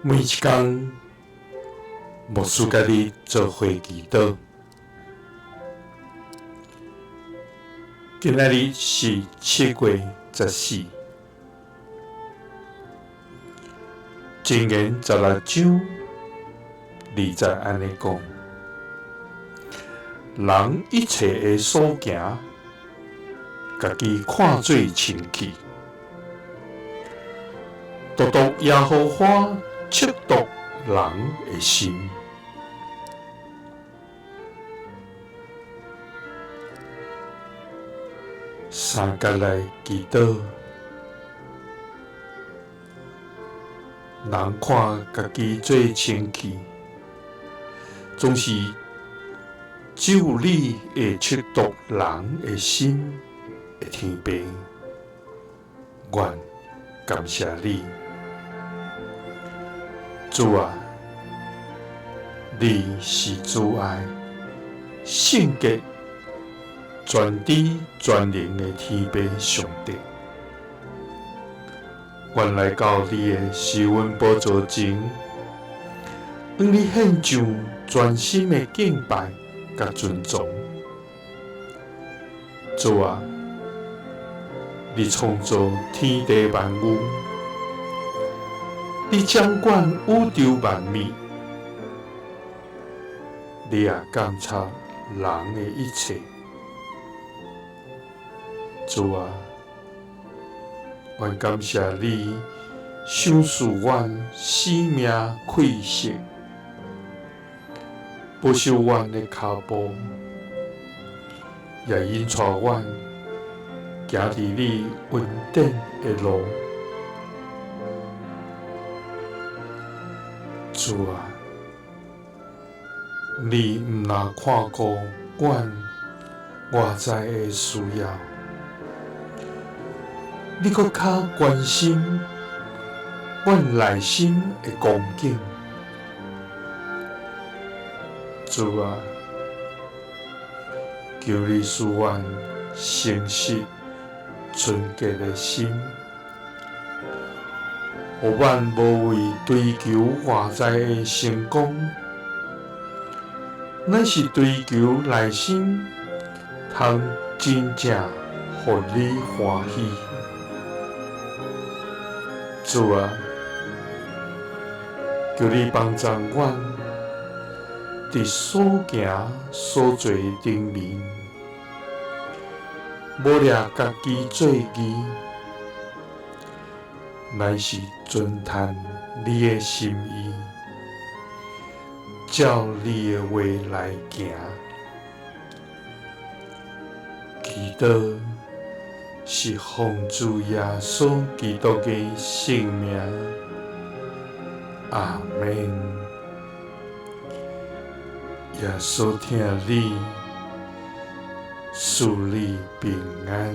每一天，牧师甲你做伙祈祷。今仔日是7月14，箴言16章20安尼讲：人一切的所行，家己看做清气，独独耶和华测度人的心。三角来祈祷，人看家己做清气，总是只有你会测度人的心的天父。愿感谢你，主啊，你是主爱、圣洁、全知全能的天父上帝。愿来到你的施恩宝座前，向你献上全心的敬拜甲尊重。主啊，你创造天地万物，你掌管宇宙万物，你也监察人的一切。主啊，愿感谢你赏赐阮生命气息，保守阮的脚步，也引带阮行伫你稳定的路。主啊，你毋若看顾阮外在的需要，你搁较关心阮内心的光景。主啊，求你赐阮诚实纯洁的心，互阮无为追求外在的成功，乃是追求内心通真正互你欢喜。主啊，求你帮助阮，伫所行所做顶面，无掠家己做义，乃是遵趁你的心意，照你的话来行。祈祷是奉主耶稣基督的圣名，阿们。耶稣听你，赐你平安。